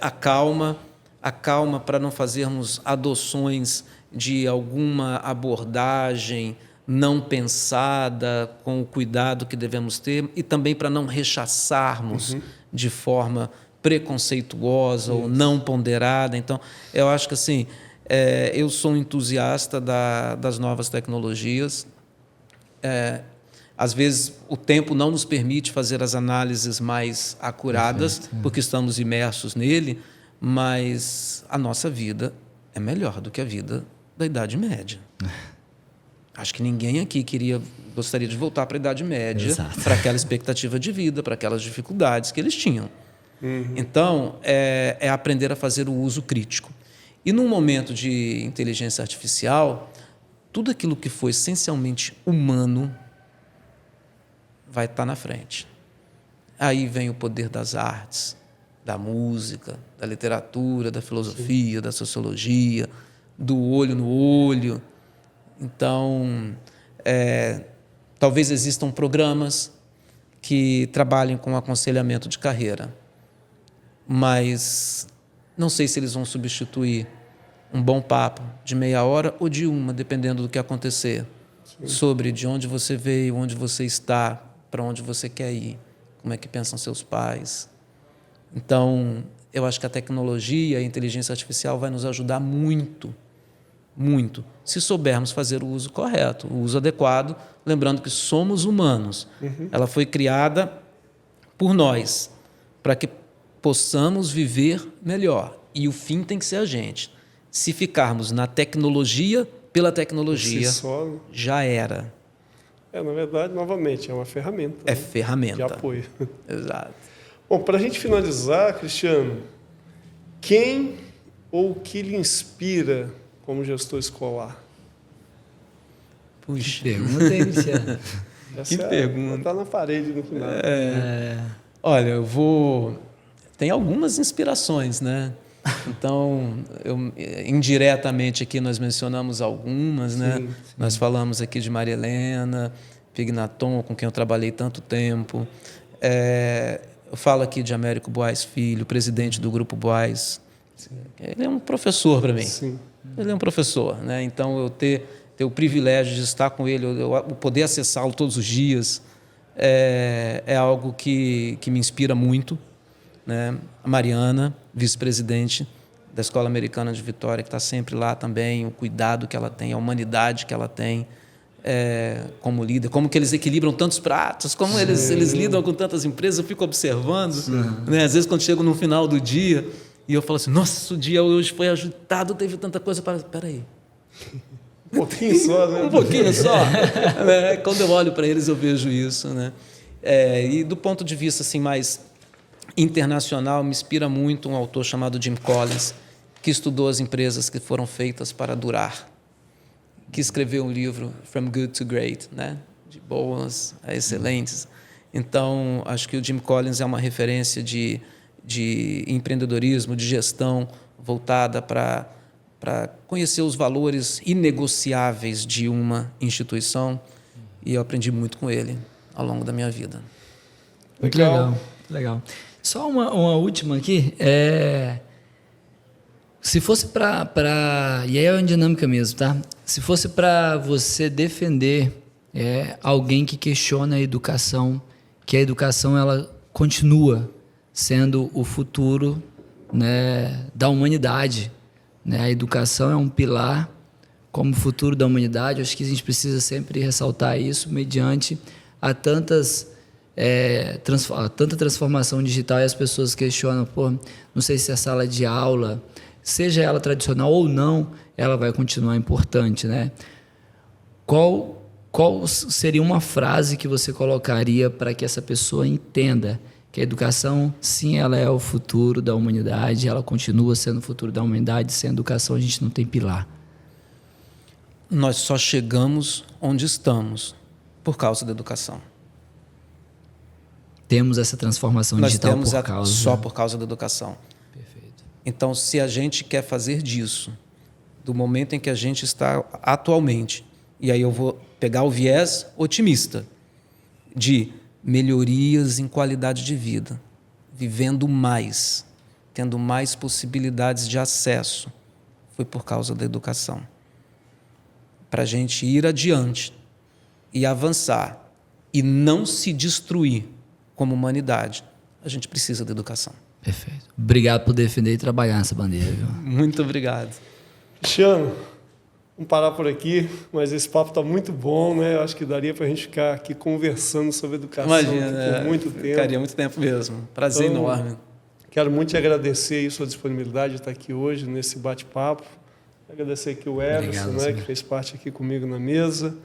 a calma para não fazermos adoções de alguma abordagem não pensada, com o cuidado que devemos ter, e também para não rechaçarmos de forma preconceituosa ou não ponderada. Então, eu acho que assim, eu sou um entusiasta das novas tecnologias. Às vezes, o tempo não nos permite fazer as análises mais acuradas, porque estamos imersos nele, mas a nossa vida é melhor do que a vida da Idade Média. Acho que ninguém aqui gostaria de voltar para a Idade Média, para aquela expectativa de vida, para aquelas dificuldades que eles tinham. Então, é aprender a fazer o uso crítico. E num momento de inteligência artificial, tudo aquilo que for essencialmente humano vai estar na frente. Aí vem o poder das artes, da música, da literatura, da filosofia, da sociologia, do olho no olho. Então, talvez existam programas que trabalhem com aconselhamento de carreira, mas não sei se eles vão substituir um bom papo de meia hora ou de uma, dependendo do que acontecer, sobre de onde você veio, onde você está, para onde você quer ir, como é que pensam seus pais. Então, eu acho que a tecnologia, a inteligência artificial vai nos ajudar muito, muito, se soubermos fazer o uso correto, o uso adequado, lembrando que somos humanos. Ela foi criada por nós, para que possamos viver melhor. E o fim tem que ser a gente. Se ficarmos na tecnologia, pela tecnologia, já era. Na verdade, novamente, é uma ferramenta. É ferramenta. De apoio. Exato. Bom, para a gente finalizar, Cristiano, quem ou o que lhe inspira como gestor escolar? Puxa. Pergunta aí, Cristiano. Que pergunta. Está na parede no final. Olha, tem algumas inspirações, né? Então, indiretamente aqui nós mencionamos algumas, né? Sim. Nós falamos aqui de Maria Helena, Pignaton, com quem eu trabalhei tanto tempo. Eu falo aqui de Américo Buarque Filho, presidente do Grupo Buarque. Ele é um professor para mim. Sim. Ele é um professor, né? Então, eu ter o privilégio de estar com ele, eu poder acessá-lo todos os dias, é algo que me inspira muito, né? A Mariana, vice-presidente da Escola Americana de Vitória, que está sempre lá também, o cuidado que ela tem, a humanidade que ela tem como líder, como que eles equilibram tantos pratos, como eles lidam com tantas empresas, eu fico observando, né? Às vezes quando chego no final do dia e eu falo assim, nossa, o dia hoje foi agitado, teve tanta coisa para... Peraí. Um pouquinho só, né? Um pouquinho só. Quando eu olho para eles, eu vejo isso, né? E do ponto de vista assim, mais internacional, me inspira muito um autor chamado Jim Collins, que estudou as empresas que foram feitas para durar, que escreveu um livro, From Good to Great, né? De boas a excelentes. Então, acho que o Jim Collins é uma referência de empreendedorismo, de gestão, voltada para conhecer os valores inegociáveis de uma instituição, e eu aprendi muito com ele ao longo da minha vida. Muito legal, legal. Só uma última aqui, se fosse para e aí é uma dinâmica mesmo, tá? Se fosse para você defender alguém que questiona a educação, que a educação ela continua sendo o futuro, né, da humanidade, né? A educação é um pilar como futuro da humanidade. Acho que a gente precisa sempre ressaltar isso mediante a tanta transformação digital, e as pessoas questionam, não sei se a sala de aula, seja ela tradicional ou não, ela vai continuar importante, né? Qual seria uma frase que você colocaria para que essa pessoa entenda que a educação, sim, ela é o futuro da humanidade, ela continua sendo o futuro da humanidade, sem educação a gente não tem pilar? Nós só chegamos onde estamos por causa da educação. Temos essa transformação digital só por causa da educação. Perfeito. Então, se a gente quer fazer disso, do momento em que a gente está atualmente, e aí eu vou pegar o viés otimista, de melhorias em qualidade de vida, vivendo mais, tendo mais possibilidades de acesso, foi por causa da educação. Para a gente ir adiante e avançar e não se destruir como humanidade, a gente precisa da educação. Perfeito. Obrigado por defender e trabalhar nessa bandeira, viu? Muito obrigado. Cristiano, vamos parar por aqui, mas esse papo está muito bom, né? Eu acho que daria para a gente ficar aqui conversando sobre educação por muito tempo. Ficaria muito tempo mesmo. Prazer enorme. Quero muito te agradecer aí sua disponibilidade de estar aqui hoje nesse bate-papo. Agradecer aqui o Everson, né, que fez parte aqui comigo na mesa.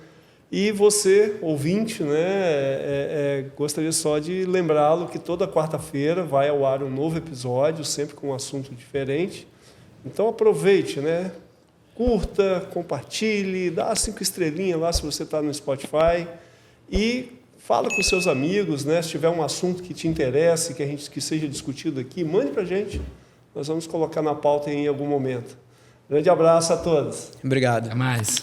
E você, ouvinte, né, gostaria só de lembrá-lo que toda quarta-feira vai ao ar um novo episódio, sempre com um assunto diferente. Então aproveite, né? Curta, compartilhe, dá 5 estrelinhas lá se você está no Spotify e fala com seus amigos, né? Se tiver um assunto que te interesse, que seja discutido aqui, mande para a gente. Nós vamos colocar na pauta em algum momento. Grande abraço a todos. Obrigado. Até mais.